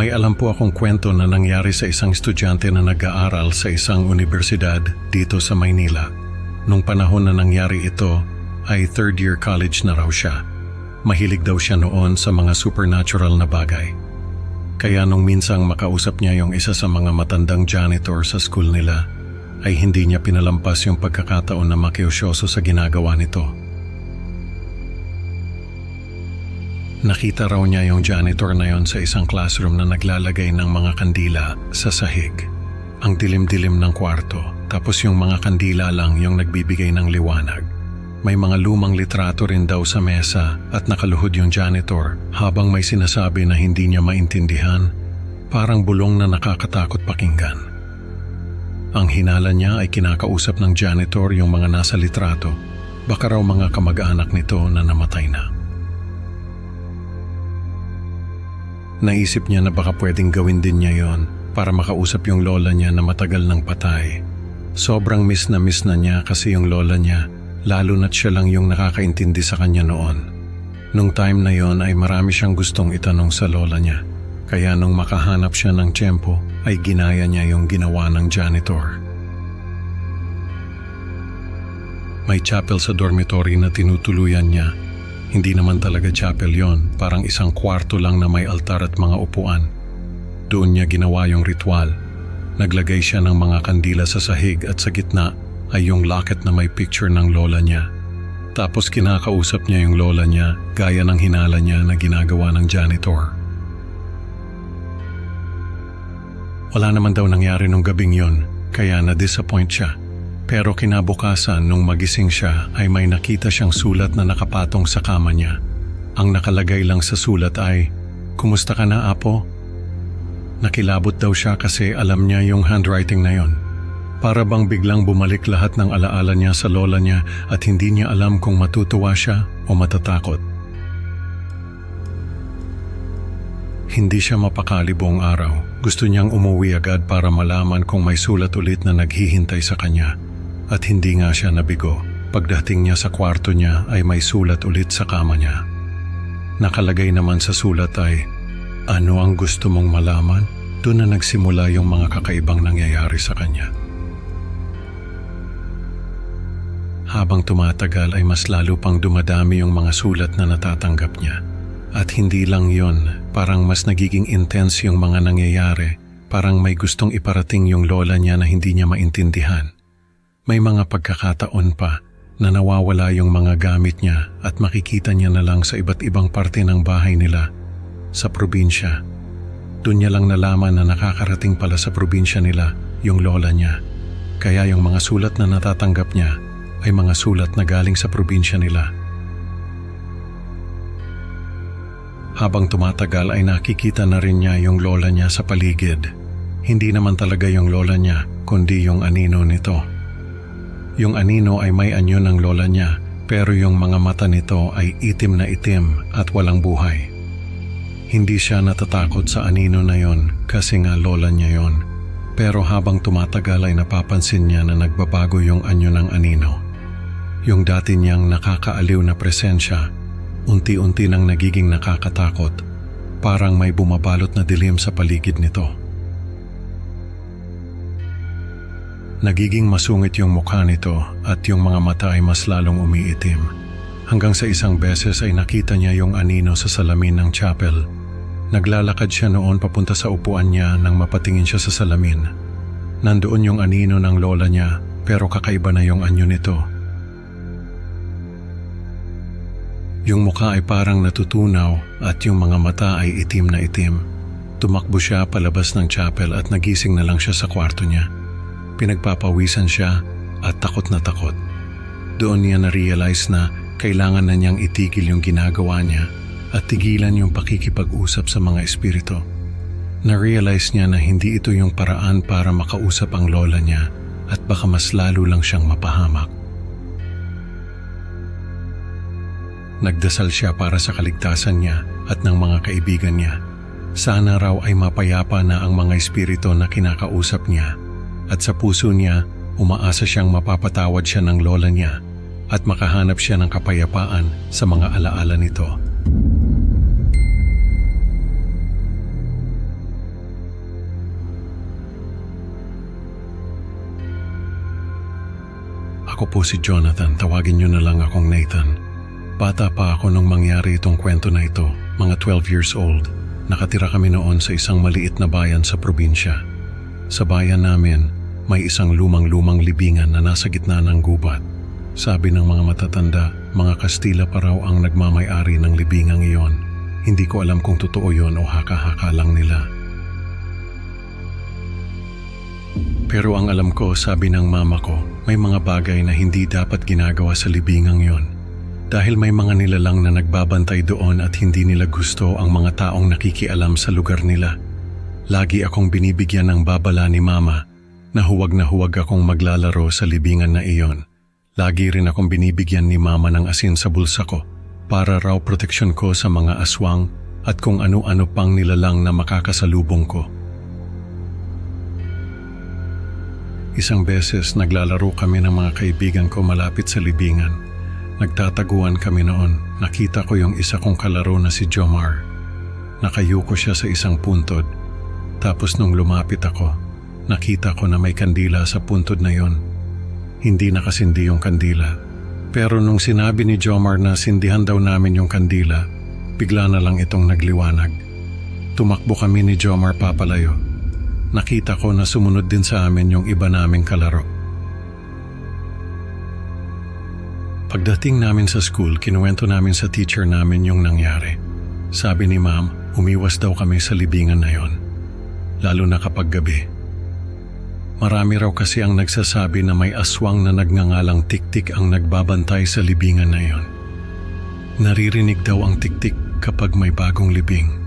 May alam po akong kwento na nangyari sa isang estudyante na nag-aaral sa isang universidad dito sa Maynila. Nung panahon na nangyari ito ay third year college na raw siya. Mahilig daw siya noon sa mga supernatural na bagay. Kaya nung minsang makausap niya yung isa sa mga matandang janitor sa school nila, ay hindi niya pinalampas yung pagkakataon na makiusyoso sa ginagawa nito. Nakita raw niya yung janitor na yon sa isang classroom na naglalagay ng mga kandila sa sahig. Ang dilim-dilim ng kwarto, tapos yung mga kandila lang yung nagbibigay ng liwanag. May mga lumang litrato rin daw sa mesa at nakaluhod yung janitor habang may sinasabi na hindi niya maintindihan, parang bulong na nakakatakot pakinggan. Ang hinala niya ay kinakausap ng janitor yung mga nasa litrato, baka raw mga kamag-anak nito na namatay na. Naisip niya na baka pwedeng gawin din niya yon para makausap yung lola niya na matagal nang patay. Sobrang miss na niya kasi yung lola niya, lalo na't siya lang yung nakakaintindi sa kanya noon. Nung time na yon ay marami siyang gustong itanong sa lola niya, kaya nung makahanap siya ng tiyempo ay ginaya niya yung ginawa ng janitor. May chapel sa dormitory na tinutuluyan niya. Hindi naman talaga chapel yon, parang isang kwarto lang na may altar at mga upuan. Doon niya ginawa yung ritual. Naglagay siya ng mga kandila sa sahig at sa gitna ay yung locket na may picture ng lola niya. Tapos kinakausap niya yung lola niya gaya ng hinala niya na ginagawa ng janitor. Wala naman daw nangyari nung gabing yon, kaya na-disappoint siya. Pero kinabukasan nung magising siya ay may nakita siyang sulat na nakapatong sa kama niya. Ang nakalagay lang sa sulat ay, "Kumusta ka na, Apo?" Nakilabot daw siya kasi alam niya yung handwriting na yon. Para bang biglang bumalik lahat ng alaala niya sa lola niya at hindi niya alam kung matutuwa siya o matatakot. Hindi siya mapakali buong araw. Gusto niyang umuwi agad para malaman kung may sulat ulit na naghihintay sa kanya. At hindi nga siya nabigo. Pagdating niya sa kwarto niya ay may sulat ulit sa kama niya. Nakalagay naman sa sulat ay, "Ano ang gusto mong malaman?" Doon na nagsimula yung mga kakaibang nangyayari sa kanya. Habang tumatagal ay mas lalo pang dumadami yung mga sulat na natatanggap niya. At hindi lang yon, parang mas nagiging intense yung mga nangyayari. Parang may gustong iparating yung lola niya na hindi niya maintindihan. May mga pagkakataon pa na nawawala yung mga gamit niya at makikita niya na lang sa iba't ibang parte ng bahay nila sa probinsya. Doon niya lang nalaman na nakakarating pala sa probinsya nila yung lola niya. Kaya yung mga sulat na natatanggap niya ay mga sulat na galing sa probinsya nila. Habang tumatagal ay nakikita na rin niya yung lola niya sa paligid. Hindi naman talaga yung lola niya, kundi yung anino nito. Yung anino ay may anyo ng lola niya, pero yung mga mata nito ay itim na itim at walang buhay. Hindi siya natatakot sa anino na yon kasi nga lola niya yon. Pero habang tumatagal ay napapansin niya na nagbabago yung anyo ng anino. Yung dati niyang nakakaaliw na presensya, unti-unti nang nagiging nakakatakot, parang may bumabalot na dilim sa paligid nito. Nagiging masungit yung mukha nito at yung mga mata ay mas lalong umiitim. Hanggang sa isang beses ay nakita niya yung anino sa salamin ng chapel. Naglalakad siya noon papunta sa upuan niya nang mapatingin siya sa salamin. Nandoon yung anino ng lola niya pero kakaiba na yung anyo nito. Yung mukha ay parang natutunaw at yung mga mata ay itim na itim. Tumakbo siya palabas ng chapel at nagising na lang siya sa kwarto niya. Pinagpapawisan siya at takot na takot. Doon niya na-realize na kailangan na niyang itigil yung ginagawa niya at tigilan yung pakikipag-usap sa mga espiritu. Na-realize niya na hindi ito yung paraan para makausap ang lola niya at baka mas lalo lang siyang mapahamak. Nagdasal siya para sa kaligtasan niya at ng mga kaibigan niya. Sana raw ay mapayapa na ang mga espiritu na kinakausap niya. At sa puso niya, umaasa siyang mapapatawad siya ng lola niya at makahanap siya ng kapayapaan sa mga alaala nito. Ako po si Jonathan, tawagin niyo na lang akong Nathan. Bata pa ako nung mangyari itong kwento na ito, mga 12 years old. Nakatira kami noon sa isang maliit na bayan sa probinsya. Sa bayan namin, may isang lumang-lumang libingan na nasa gitna ng gubat. Sabi ng mga matatanda, mga Kastila pa raw ang nagmamay-ari ng libingang iyon. Hindi ko alam kung totoo yon o haka-haka lang nila. Pero ang alam ko, sabi ng mama ko, may mga bagay na hindi dapat ginagawa sa libingang yon. Dahil may mga nilalang na nagbabantay doon at hindi nila gusto ang mga taong nakikialam sa lugar nila. Lagi akong binibigyan ng babala ni mama na huwag akong maglalaro sa libingan na iyon. Lagi rin akong binibigyan ni mama ng asin sa bulsa ko para raw proteksyon ko sa mga aswang at kung ano-ano pang nilalang na makakasalubong ko. Isang beses naglalaro kami ng mga kaibigan ko malapit sa libingan. Nagtataguan kami noon. Nakita ko yung isa kong kalaro na si Jomar. Nakayuko siya sa isang puntod. Tapos nung lumapit ako, nakita ko na may kandila sa puntod na yon. Hindi nakasindi yung kandila. Pero nung sinabi ni Jomar na sindihan daw namin yung kandila, bigla na lang itong nagliwanag. Tumakbo kami ni Jomar papalayo. Nakita ko na sumunod din sa amin yung iba naming kalaro. Pagdating namin sa school, kinuwento namin sa teacher namin yung nangyari. Sabi ni ma'am, umiwas daw kami sa libingan na yon. Lalo na kapag gabi. Marami raw kasi ang nagsasabi na may aswang na nagngangalang Tiktik ang nagbabantay sa libingan na yon. Naririnig daw ang tiktik kapag may bagong libing.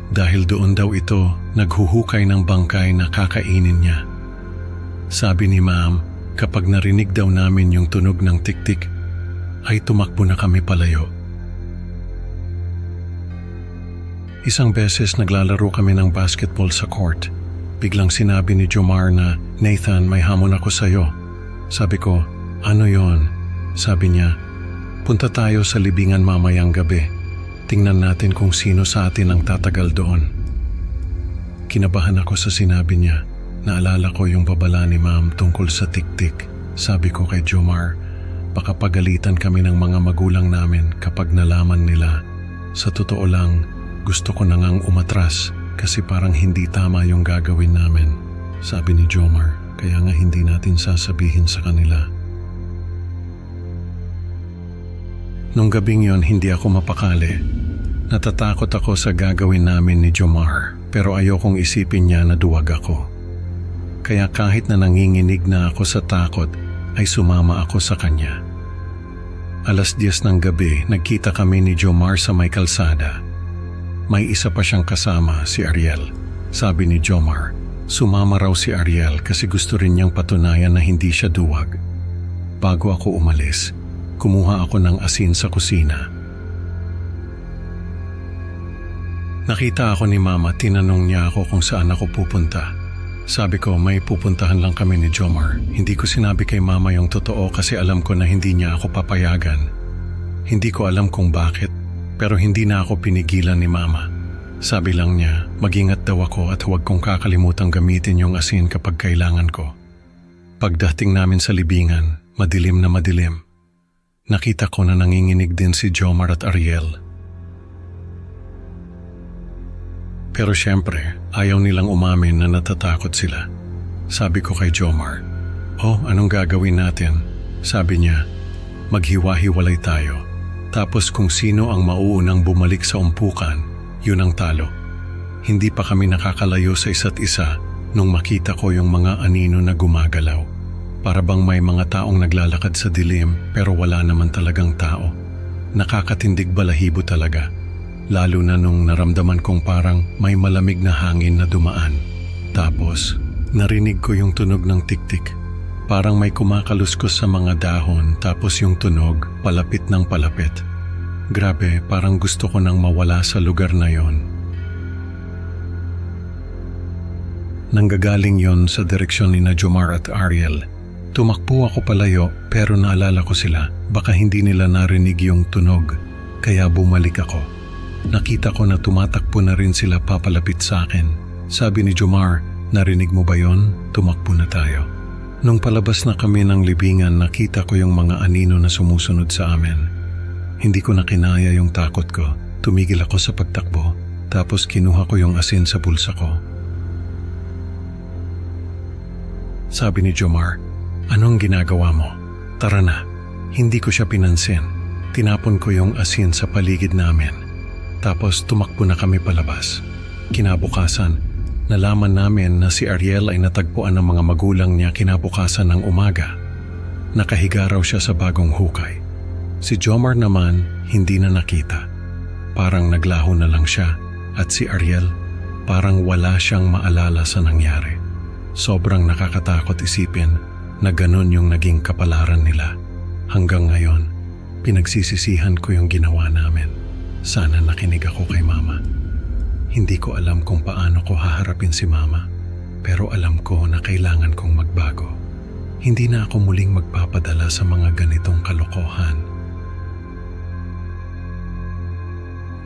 Dahil doon daw ito naghuhukay ng bangkay na kakainin niya. Sabi ni ma'am, kapag narinig daw namin yung tunog ng tiktik, ay tumakbo na kami palayo. Isang beses naglalaro kami ng basketball sa court. Biglang sinabi ni Jomar na, "Nathan, may hamon ako sa'yo." Sabi ko, "Ano yon?" Sabi niya, "Punta tayo sa libingan mamayang gabi. Tingnan natin kung sino sa atin ang tatagal doon." Kinabahan ako sa sinabi niya. Naalala ko yung babala ni ma'am tungkol sa tiktik. Sabi ko kay Jomar, baka pagalitan kami ng mga magulang namin kapag nalaman nila. Sa totoo lang, gusto ko na ngang umatras kasi parang hindi tama yung gagawin namin. Sabi ni Jomar, kaya nga hindi natin sasabihin sa kanila. Nung gabing yon, hindi ako mapakali. Natatakot ako sa gagawin namin ni Jomar, pero ayokong isipin niya na duwag ako. Kaya kahit na nanginginig na ako sa takot, ay sumama ako sa kanya. 10:00 ng gabi, nagkita kami ni Jomar sa may kalsada. May isa pa siyang kasama, si Ariel. Sabi ni Jomar, sumama raw si Ariel kasi gusto rin niyang patunayan na hindi siya duwag. Bago ako umalis, kumuha ako ng asin sa kusina. Nakita ako ni Mama, tinanong niya ako kung saan ako pupunta. Sabi ko, may pupuntahan lang kami ni Jomar. Hindi ko sinabi kay Mama yung totoo kasi alam ko na hindi niya ako papayagan. Hindi ko alam kung bakit, pero hindi na ako pinigilan ni Mama. Sabi lang niya, mag-ingat daw ako at huwag kong kakalimutang gamitin yung asin kapag kailangan ko. Pagdating namin sa libingan, madilim na madilim. Nakita ko na nanginginig din si Jomar at Ariel. Pero syempre, ayaw nilang umamin na natatakot sila. Sabi ko kay Jomar, "Oh, anong gagawin natin?" Sabi niya, "Maghiwa-hiwalay tayo. Tapos kung sino ang mauunang bumalik sa umpukan, yun ang talo." Hindi pa kami nakakalayo sa isa't isa nung makita ko yung mga anino na gumagalaw. Para bang may mga taong naglalakad sa dilim pero wala naman talagang tao. Nakakatindig balahibo talaga. Lalo na nung naramdaman kong parang may malamig na hangin na dumaan. Tapos, narinig ko yung tunog ng tiktik. Parang may kumakaluskos sa mga dahon tapos yung tunog palapit ng palapit. Grabe, parang gusto ko nang mawala sa lugar na yon. Nanggagaling yon sa direksyon ni Jomar at Ariel. Tumakbo ako palayo pero naalala ko sila. Baka hindi nila narinig yung tunog, kaya bumalik ako. Nakita ko na tumatakbo na rin sila papalapit sa akin. Sabi ni Jomar, "Narinig mo ba yon? Tumakbo na tayo." Nung palabas na kami ng libingan, nakita ko yung mga anino na sumusunod sa amin. Hindi ko na kinaya yung takot ko. Tumigil ako sa pagtakbo, tapos kinuha ko yung asin sa bulsa ko. Sabi ni Jomar, "Anong ginagawa mo? Tara na." Hindi ko siya pinansin. Tinapon ko yung asin sa paligid namin. Tapos tumakbo na kami palabas. Kinabukasan, nalaman namin na si Ariel ay natagpuan ng mga magulang niya kinabukasan ng umaga. Nakahiga raw siya sa bagong hukay. Si Jomar naman hindi na nakita. Parang naglaho na lang siya, at si Ariel parang wala siyang maalala sa nangyari. Sobrang nakakatakot isipin na ganun yung naging kapalaran nila. Hanggang ngayon, pinagsisisihan ko yung ginawa namin. Sana nakinig ako kay Mama. Hindi ko alam kung paano ko haharapin si Mama, pero alam ko na kailangan kong magbago. Hindi na ako muling magpapadala sa mga ganitong kalokohan.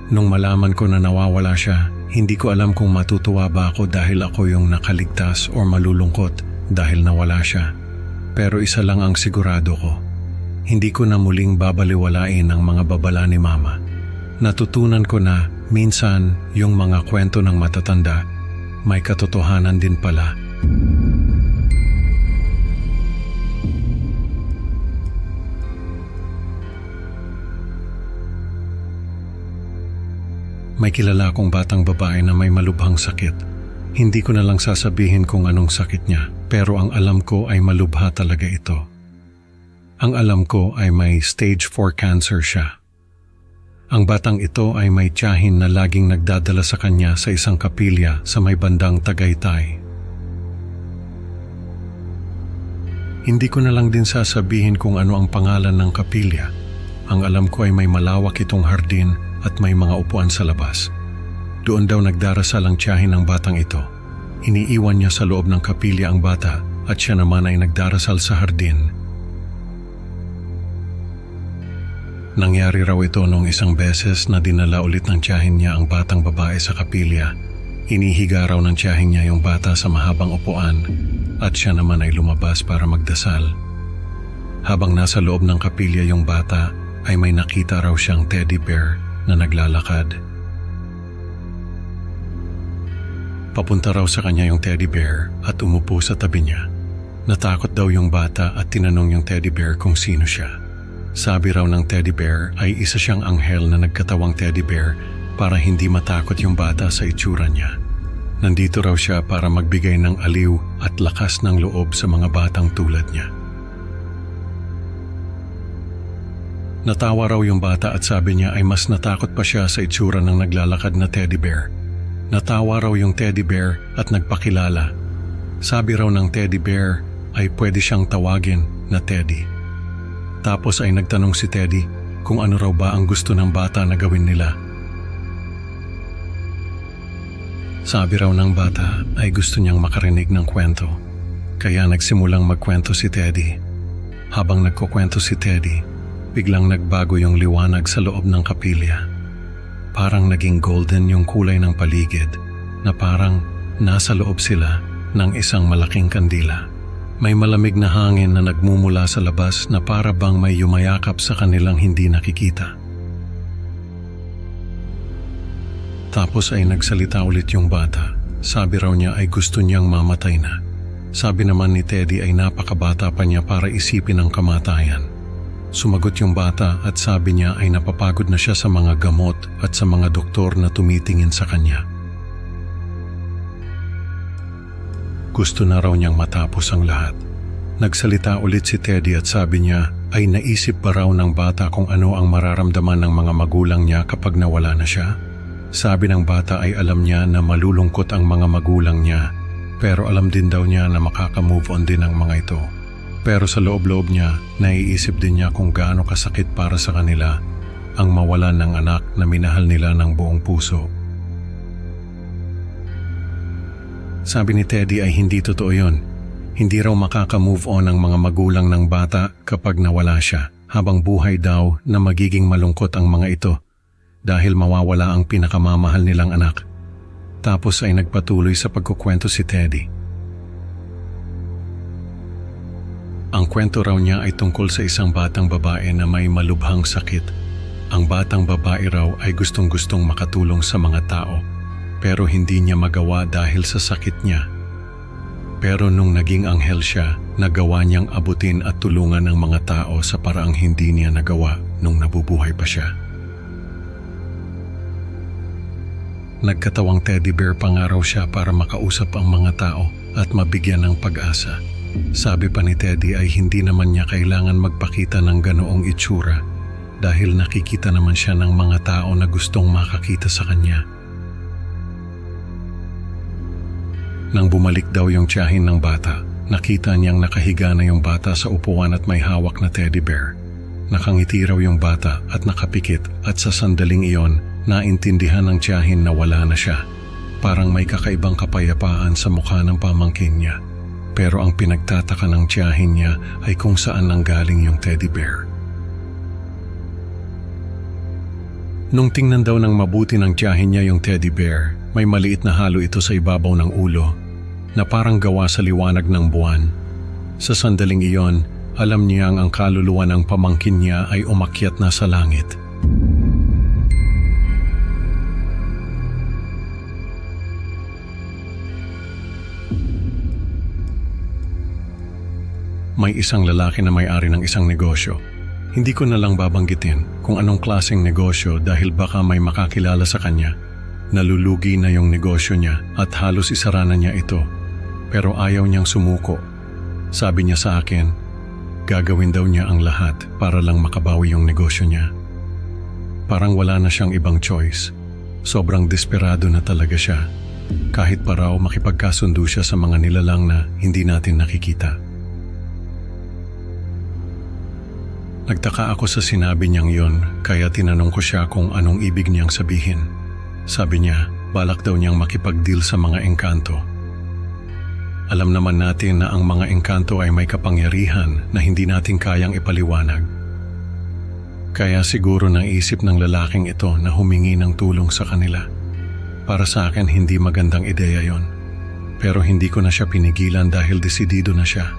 Nung malaman ko na nawawala siya, hindi ko alam kung matutuwa ba ako dahil ako yung nakaligtas o malulungkot dahil nawala siya. Pero isa lang ang sigurado ko, hindi ko na muling babaliwalain ang mga babala ni Mama. Natutunan ko na minsan yung mga kwento ng matatanda may katotohanan din pala. May kilala akong batang babae na may malubhang sakit. Hindi ko na lang sasabihin kung anong sakit niya, pero ang alam ko ay malubha talaga ito. Ang alam ko ay may stage 4 cancer siya. Ang batang ito ay may tiyahin na laging nagdadala sa kanya sa isang kapilya sa may bandang Tagaytay. Hindi ko na lang din sasabihin kung ano ang pangalan ng kapilya. Ang alam ko ay may malawak itong hardin at may mga upuan sa labas. Doon daw nagdarasal ang tiyahin ng batang ito. Iniiwan niya sa loob ng kapilya ang bata at siya naman ay nagdarasal sa hardin. Nangyari raw ito nung isang beses na dinala ulit ng tiyahin niya ang batang babae sa kapilya. Inihiga raw ng tiyahin niya yung bata sa mahabang upuan at siya naman ay lumabas para magdasal. Habang nasa loob ng kapilya yung bata, ay may nakita raw siyang teddy bear na naglalakad. Papunta raw sa kanya yung teddy bear at umupo sa tabi niya. Natakot daw yung bata at tinanong yung teddy bear kung sino siya. Sabi raw ng teddy bear ay isa siyang anghel na nagkatawang teddy bear para hindi matakot yung bata sa itsura niya. Nandito raw siya para magbigay ng aliw at lakas ng loob sa mga batang tulad niya. Natawa raw yung bata at sabi niya ay mas natakot pa siya sa itsura ng naglalakad na teddy bear. Natawa raw yung teddy bear at nagpakilala. Sabi raw ng teddy bear ay pwede siyang tawagin na Teddy. Tapos ay nagtanong si Teddy kung ano raw ba ang gusto ng bata na gawin nila. Sabi raw ng bata ay gusto niyang makarinig ng kwento. Kaya nagsimulang magkwento si Teddy. Habang nagkukwento si Teddy, biglang nagbago yung liwanag sa loob ng kapilya. Parang naging golden yung kulay ng paligid na parang nasa loob sila ng isang malaking kandila. May malamig na hangin na nagmumula sa labas na para bang may yumayakap sa kanilang hindi nakikita. Tapos ay nagsalita ulit yung bata. Sabi raw niya ay gusto niyang mamatay na. Sabi naman ni Teddy ay napakabata pa niya para isipin ang kamatayan. Sumagot yung bata at sabi niya ay napapagod na siya sa mga gamot at sa mga doktor na tumitingin sa kanya. Gusto na raw niyang matapos ang lahat. Nagsalita ulit si Teddy at sabi niya ay naisip ba raw ng bata kung ano ang mararamdaman ng mga magulang niya kapag nawala na siya? Sabi ng bata ay alam niya na malulungkot ang mga magulang niya, pero alam din daw niya na makaka-move on din ang mga ito. Pero sa loob-loob niya, naiisip din niya kung gaano kasakit para sa kanila ang mawalan ng anak na minahal nila ng buong puso. Sabi ni Teddy ay hindi totoo yun. Hindi raw makaka-move on ang mga magulang ng bata kapag nawala siya, habang buhay daw na magiging malungkot ang mga ito dahil mawawala ang pinakamamahal nilang anak. Tapos ay nagpatuloy sa pagkukwento si Teddy. Ang kwento raw niya ay tungkol sa isang batang babae na may malubhang sakit. Ang batang babae raw ay gustong-gustong makatulong sa mga tao, pero hindi niya magawa dahil sa sakit niya. Pero nung naging anghel siya, nagawa niyang abutin at tulungan ang mga tao sa paraang hindi niya nagawa nung nabubuhay pa siya. Nagkatawang teddy bear pa nga raw siya para makausap ang mga tao at mabigyan ng pag-asa. Sabi pa ni Teddy ay hindi naman niya kailangan magpakita ng ganoong itsura dahil nakikita naman siya ng mga tao na gustong makakita sa kanya. Nang bumalik daw yung tiyahin ng bata, nakita niyang nakahiga na yung bata sa upuan at may hawak na teddy bear. Nakangiti raw yung bata at nakapikit at sa sandaling iyon, naintindihan ng tiyahin na wala na siya. Parang may kakaibang kapayapaan sa mukha ng pamangkin niya. Pero ang pinagtataka ng tiyahin niya ay kung saan nanggaling yung teddy bear. Nung tingnan daw ng mabuti ng tiyahin niya yung teddy bear, may maliit na halo ito sa ibabaw ng ulo na parang gawa sa liwanag ng buwan. Sa sandaling iyon, alam niyang ang kaluluwa ng pamangkin niya ay umakyat na sa langit. May isang lalaki na may-ari ng isang negosyo. Hindi ko na lang babanggitin kung anong klaseng negosyo dahil baka may makakilala sa kanya. Nalulugi na yung negosyo niya at halos isara na niya ito. Pero ayaw niyang sumuko. Sabi niya sa akin, gagawin daw niya ang lahat para lang makabawi yung negosyo niya. Parang wala na siyang ibang choice. Sobrang desperado na talaga siya. Kahit pa raw makipagkasundo siya sa mga nilalang na hindi natin nakikita. Nagtaka ako sa sinabi niyang yon, kaya tinanong ko siya kung anong ibig niyang sabihin. Sabi niya, balak daw niyang makipag-deal sa mga engkanto. Alam naman natin na ang mga engkanto ay may kapangyarihan na hindi natin kayang ipaliwanag. Kaya siguro naisip ng lalaking ito na humingi ng tulong sa kanila. Para sa akin hindi magandang ideya yon. Pero hindi ko na siya pinigilan dahil desidido na siya.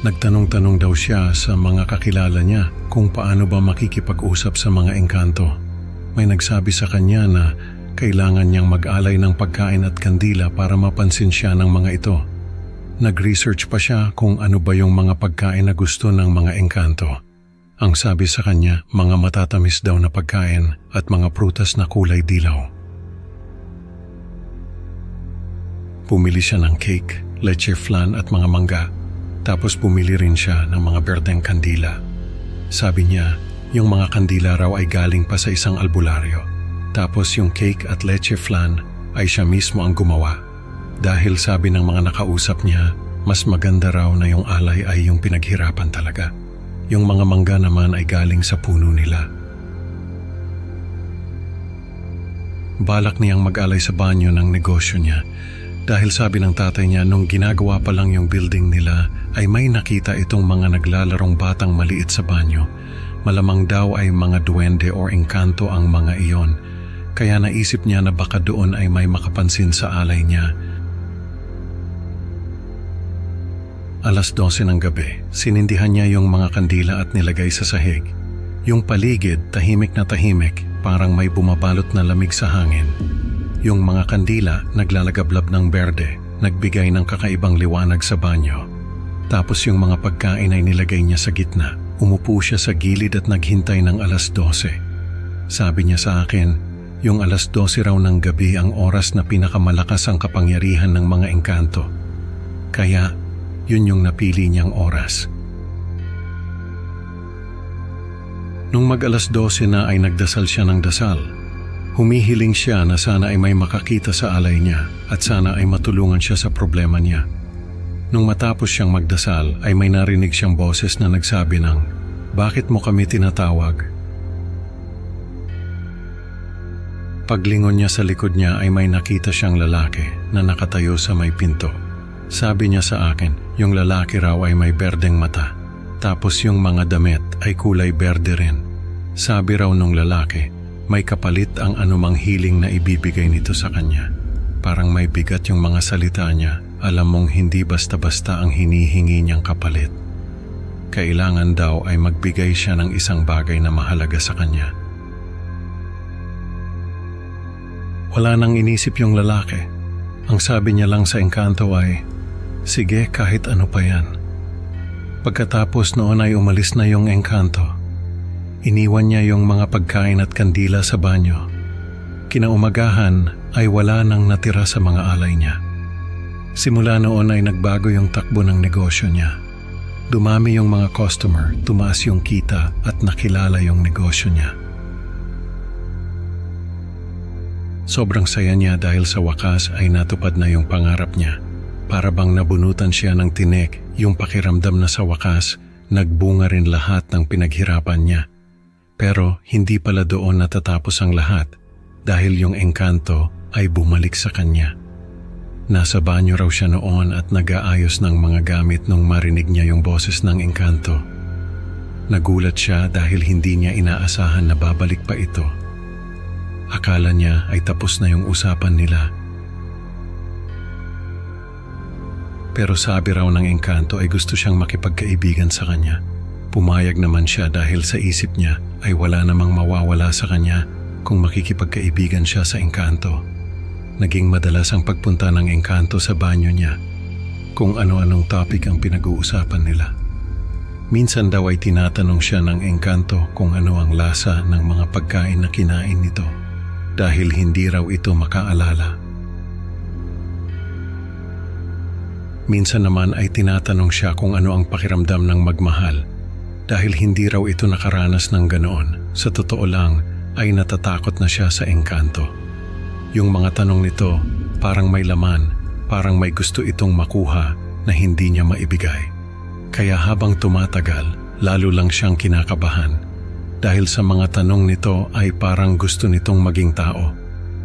Nagtanong-tanong daw siya sa mga kakilala niya kung paano ba makikipag-usap sa mga engkanto. May nagsabi sa kanya na kailangan niyang mag-alay ng pagkain at kandila para mapansin siya ng mga ito. Nag-research pa siya kung ano ba yung mga pagkain na gusto ng mga engkanto. Ang sabi sa kanya, mga matatamis daw na pagkain at mga prutas na kulay dilaw. Pumili siya ng cake, leche flan at mga mangga. Tapos bumili rin siya ng mga berdeng kandila. Sabi niya, yung mga kandila raw ay galing pa sa isang albularyo. Tapos yung cake at leche flan ay siya mismo ang gumawa. Dahil sabi ng mga nakausap niya, mas maganda raw na yung alay ay yung pinaghirapan talaga. Yung mga mangga naman ay galing sa puno nila. Balak niyang mag-alay sa banyo ng negosyo niya. Dahil sabi ng tatay niya nung ginagawa pa lang yung building nila ay may nakita itong mga naglalarong batang maliit sa banyo. Malamang daw ay mga duwende o engkanto ang mga iyon. Kaya naisip niya na baka doon ay may makapansin sa alay niya. Alas 12 ng gabi, sinindihan niya yung mga kandila at nilagay sa sahig. Yung paligid, tahimik na tahimik, parang may bumabalot na lamig sa hangin. Yung mga kandila naglalagablab ng berde, nagbigay ng kakaibang liwanag sa banyo. Tapos yung mga pagkain ay nilagay niya sa gitna. Umupo siya sa gilid at naghintay ng alas 12. Sabi niya sa akin, yung alas 12 raw ng gabi ang oras na pinakamalakas ang kapangyarihan ng mga engkanto. Kaya, yun yung napili niyang oras. Nung mag-alas 12 na ay nagdasal siya ng dasal. Humihiling siya na sana ay may makakita sa alay niya at sana ay matulungan siya sa problema niya. Nung matapos siyang magdasal ay may narinig siyang boses na nagsabi ng, "Bakit mo kami tinatawag?" Paglingon niya sa likod niya ay may nakita siyang lalaki na nakatayo sa may pinto. Sabi niya sa akin, yung lalaki raw ay may berdeng mata. Tapos yung mga damit ay kulay berde rin. Sabi raw nung lalaki, may kapalit ang anumang hiling na ibibigay nito sa kanya. Parang may bigat yung mga salita niya alam mong hindi basta-basta ang hinihingi niyang kapalit. Kailangan daw ay magbigay siya ng isang bagay na mahalaga sa kanya. Wala nang inisip yung lalaki. Ang sabi niya lang sa engkanto ay, "Sige, kahit ano pa yan." Pagkatapos noon ay umalis na yung engkanto. Iniwan niya yung mga pagkain at kandila sa banyo. Kinaumagahan ay wala nang natira sa mga alay niya. Simula noon ay nagbago yung takbo ng negosyo niya. Dumami yung mga customer, tumaas yung kita at nakilala yung negosyo niya. Sobrang saya niya dahil sa wakas ay natupad na yung pangarap niya. Para bang nabunutan siya ng tinik, yung pakiramdam na sa wakas, nagbunga rin lahat ng pinaghirapan niya. Pero hindi pala doon natatapos ang lahat dahil yung engkanto ay bumalik sa kanya. Nasa banyo raw siya noon at nag-aayos ng mga gamit nung marinig niya yung boses ng engkanto. Nagulat siya dahil hindi niya inaasahan na babalik pa ito. Akala niya ay tapos na yung usapan nila. Pero sabi raw ng engkanto ay gusto siyang makipagkaibigan sa kanya. Pumayag naman siya dahil sa isip niya ay wala namang mawawala sa kanya kung makikipagkaibigan siya sa engkanto. Naging madalas ang pagpunta ng engkanto sa banyo niya kung ano-anong topic ang pinag-uusapan nila. Minsan daw ay tinatanong siya ng engkanto kung ano ang lasa ng mga pagkain na kinain nito dahil hindi raw ito makaalala. Minsan naman ay tinatanong siya kung ano ang pakiramdam ng magmahal dahil hindi raw ito nakaranas ng ganoon. Sa totoo lang ay natatakot na siya sa engkanto. Yung mga tanong nito parang may laman, parang may gusto itong makuha na hindi niya maibigay. Kaya habang tumatagal, lalo lang siyang kinakabahan dahil sa mga tanong nito ay parang gusto nitong maging tao.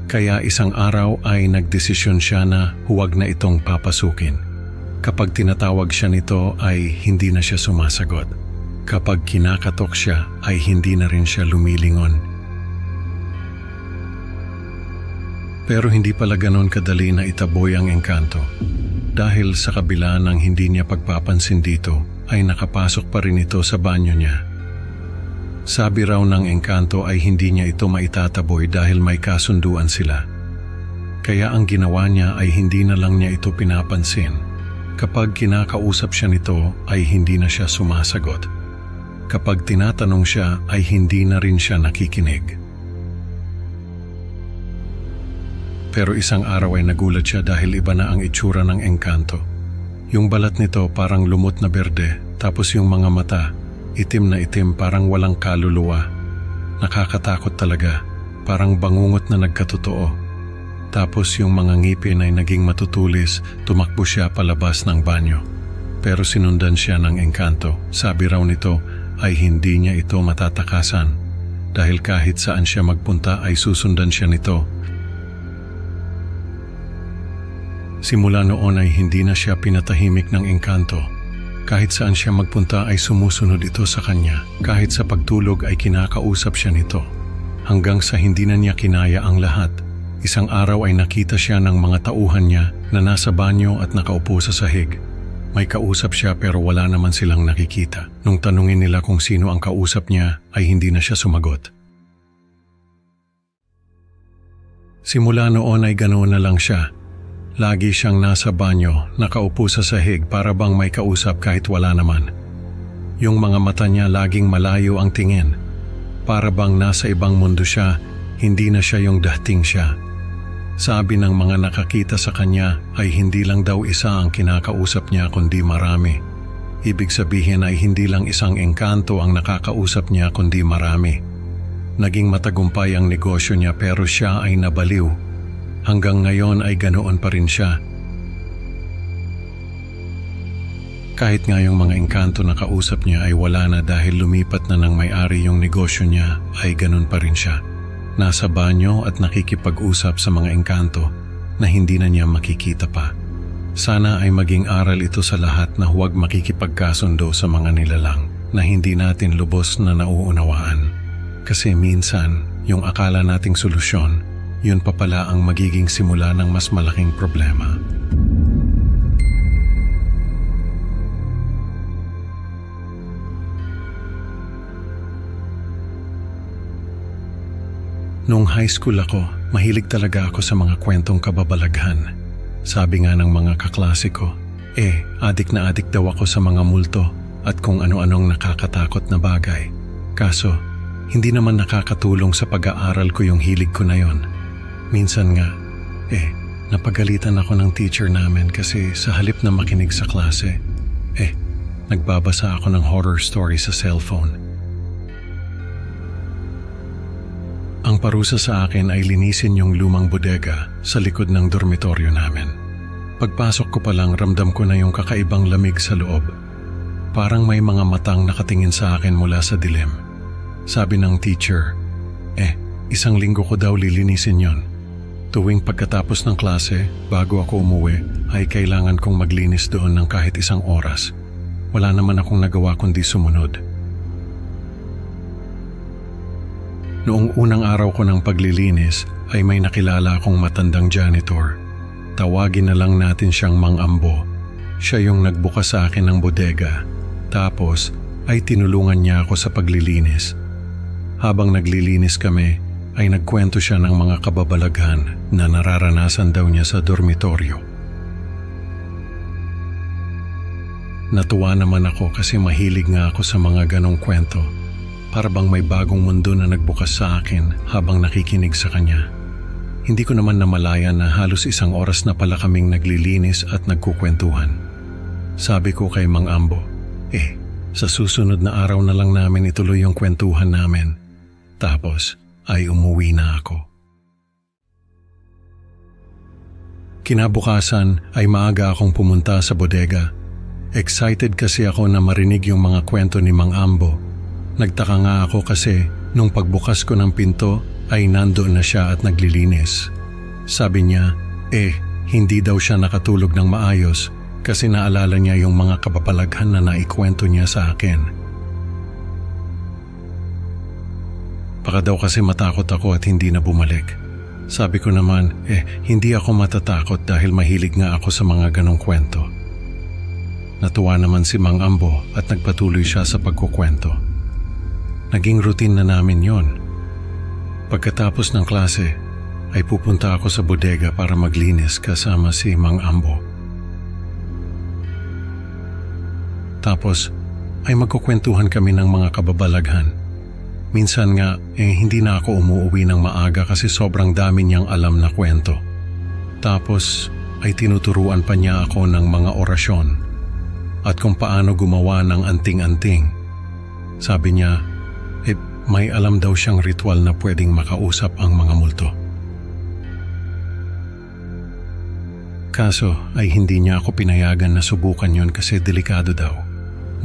Kaya isang araw ay nagdesisyon siya na huwag na itong papasukin. Kapag tinatawag siya nito ay hindi na siya sumasagot. Kapag kinakatok siya ay hindi na rin siya lumilingon. Pero hindi pala ganon kadali na itaboy ang engkanto. Dahil sa kabila ng hindi niya pagpapansin dito, ay nakapasok pa rin ito sa banyo niya. Sabi raw ng engkanto ay hindi niya ito maitataboy dahil may kasunduan sila. Kaya ang ginawa niya ay hindi na lang niya ito pinapansin. Kapag kinakausap siya nito ay hindi na siya sumasagot. Kapag tinatanong siya ay hindi na rin siya nakikinig. Pero isang araw ay nagulat siya dahil iba na ang itsura ng engkanto. Yung balat nito parang lumot na berde, tapos yung mga mata, itim na itim parang walang kaluluwa. Nakakatakot talaga, parang bangungot na nagkatotoo. Tapos yung mga ngipin ay naging matutulis, tumakbo siya palabas ng banyo. Pero sinundan siya ng engkanto. Sabi raw nito ay hindi niya ito matatakasan dahil kahit saan siya magpunta ay susundan siya nito. Simula noon ay hindi na siya pinatahimik ng engkanto. Kahit saan siya magpunta ay sumusunod ito sa kanya. Kahit sa pagtulog ay kinakausap siya nito. Hanggang sa hindi na niya kinaya ang lahat. Isang araw ay nakita siya ng mga tauhan niya na nasa banyo at nakaupo sa sahig. May kausap siya pero wala naman silang nakikita. Nung tanungin nila kung sino ang kausap niya ay hindi na siya sumagot. Simula noon ay ganoon na lang siya. Lagi siyang nasa banyo, nakaupo sa sahig para bang may kausap kahit wala naman. Yung mga mata niya laging malayo ang tingin. Para bang nasa ibang mundo siya, hindi na siya yung dating siya. Sabi ng mga nakakita sa kanya ay hindi lang daw isa ang kinakausap niya kundi marami. Ibig sabihin ay hindi lang isang engkanto ang nakakausap niya kundi marami. Naging matagumpay ang negosyo niya pero siya ay nabaliw. Hanggang ngayon ay ganoon pa rin siya. Kahit nga yung mga engkanto na kausap niya ay wala na dahil lumipat na ng may-ari yung negosyo niya, ay ganoon pa rin siya. Nasa banyo at nakikipag-usap sa mga engkanto na hindi na niya makikita pa. Sana ay maging aral ito sa lahat na huwag makikipagkasundo sa mga nilalang na hindi natin lubos na nauunawaan. Kasi minsan, yung akala nating solusyon, yun pa pala ang magiging simula ng mas malaking problema. Noong high school ako, mahilig talaga ako sa mga kwentong kababalaghan. Sabi nga ng mga kaklase ko, adik na adik daw ako sa mga multo at kung ano-anong nakakatakot na bagay. Kaso, hindi naman nakakatulong sa pag-aaral ko yung hilig ko na yon. Minsan nga, napagalitan ako ng teacher namin kasi sa halip na makinig sa klase, nagbabasa ako ng horror story sa cellphone. Ang parusa sa akin ay linisin yung lumang bodega sa likod ng dormitoryo namin. Pagpasok ko pa lang ramdam ko na yung kakaibang lamig sa loob. Parang may mga matang nakatingin sa akin mula sa dilim. Sabi ng teacher, 1 linggo ko daw lilinisin yon. Tuwing pagkatapos ng klase, bago ako umuwi, ay kailangan kong maglinis doon ng kahit 1 oras. Wala naman akong nagawa kundi sumunod. Noong unang araw ko ng paglilinis ay may nakilala akong matandang janitor. Tawagin na lang natin siyang Mang Ambo. Siya yung nagbukas sa akin ng bodega. Tapos ay tinulungan niya ako sa paglilinis. Habang naglilinis kami ay nagkwento siya ng mga kababalaghan na nararanasan daw niya sa dormitoryo. Natuwa naman ako kasi mahilig nga ako sa mga ganong kwento. Para bang may bagong mundo na nagbukas sa akin habang nakikinig sa kanya. Hindi ko naman namalayan na halos 1 oras na pala kaming naglilinis at nagkukwentuhan. Sabi ko kay Mang Ambo, sa susunod na araw na lang namin ituloy yung kwentuhan namin. Tapos ay umuwi na ako. Kinabukasan ay maaga akong pumunta sa bodega. Excited kasi ako na marinig yung mga kwento ni Mang Ambo. Nagtaka nga ako kasi nung pagbukas ko ng pinto ay nandoon na siya at naglilinis. Sabi niya, hindi daw siya nakatulog ng maayos kasi naalala niya yung mga kababalaghan na naikwento niya sa akin. Baka daw kasi matakot ako at hindi na bumalik. Sabi ko naman, hindi ako matatakot dahil mahilig nga ako sa mga ganong kwento. Natuwa naman si Mang Ambo at nagpatuloy siya sa pagkukwento. Naging routine na namin yon. Pagkatapos ng klase, ay pupunta ako sa bodega para maglinis kasama si Mang Ambo. Tapos, ay magkukwentuhan kami ng mga kababalaghan. Minsan nga, hindi na ako umuwi ng maaga kasi sobrang dami niyang alam na kwento. Tapos, ay tinuturuan pa niya ako ng mga orasyon at kung paano gumawa ng anting-anting. Sabi niya, may alam daw siyang ritual na pwedeng makausap ang mga multo. Kaso ay hindi niya ako pinayagan na subukan yon kasi delikado daw.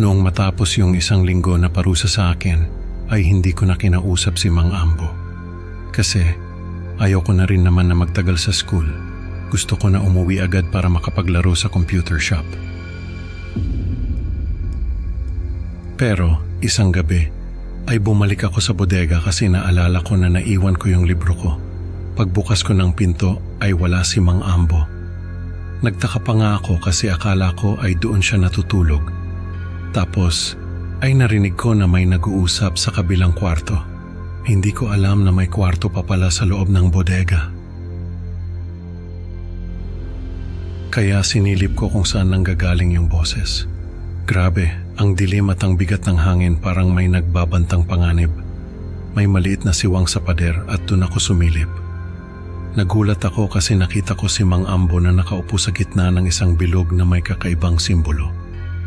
Noong matapos yung 1 linggo na parusa sa akin, ay hindi ko na kinausap si Mang Ambo. Kasi ayaw ko na rin naman na magtagal sa school. Gusto ko na umuwi agad para makapaglaro sa computer shop. Pero isang gabi, ay bumalik ako sa bodega kasi naalala ko na naiwan ko yung libro ko. Pagbukas ko ng pinto ay wala si Mang Ambo. Nagtaka pa nga ako kasi akala ko ay doon siya natutulog. Tapos ay narinig ko na may nag-uusap sa kabilang kwarto. Hindi ko alam na may kwarto pa pala sa loob ng bodega. Kaya sinilip ko kung saan nanggagaling yung boses. Grabe, ang dilim at ang bigat ng hangin parang may nagbabantang panganib. May maliit na siwang sa pader at doon ako sumilip. Nagulat ako kasi nakita ko si Mang Ambo na nakaupo sa gitna ng isang bilog na may kakaibang simbolo.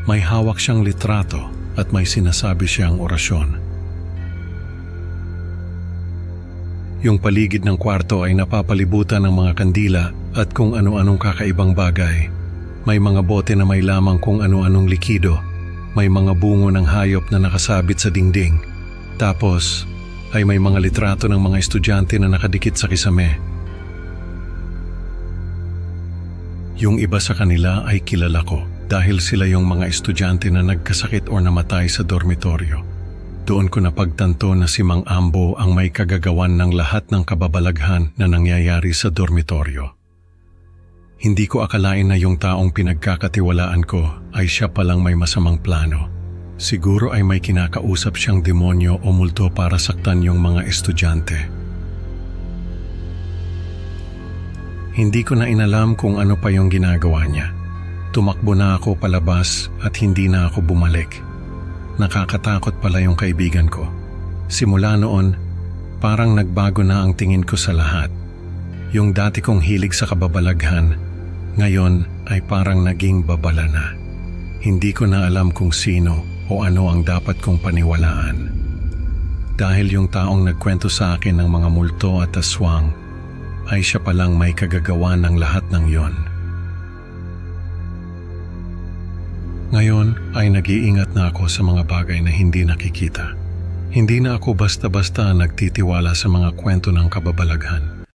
May hawak siyang litrato at may sinasabi siyang orasyon. Yung paligid ng kwarto ay napapalibutan ng mga kandila at kung ano-anong kakaibang bagay. May mga bote na may lamang kung ano-anong likido. May mga bungo ng hayop na nakasabit sa dingding. Tapos ay may mga litrato ng mga estudyante na nakadikit sa kisame. Yung iba sa kanila ay kilala ko dahil sila yung mga estudyante na nagkasakit o namatay sa dormitoryo. Doon ko napagtanto na si Mang Ambo ang may kagagawan ng lahat ng kababalaghan na nangyayari sa dormitoryo. Hindi ko akalain na yung taong pinagkakatiwalaan ko ay siya palang may masamang plano. Siguro ay may kinakausap siyang demonyo o multo para saktan yung mga estudyante. Hindi ko na inalam kung ano pa yung ginagawa niya. Tumakbo na ako palabas at hindi na ako bumalik. Nakakatakot pala yung kaibigan ko. Simula noon, parang nagbago na ang tingin ko sa lahat. Yung dati kong hilig sa kababalaghan, ngayon ay parang naging babala na. Hindi ko na alam kung sino o ano ang dapat kong paniwalaan. Dahil yung taong nagkwento sa akin ng mga multo at aswang, ay siya palang may kagagawa ng lahat ng yon. Ngayon ay nag-iingat na ako sa mga bagay na hindi nakikita. Hindi na ako basta-basta nagtitiwala sa mga kwento ng kababalaghan.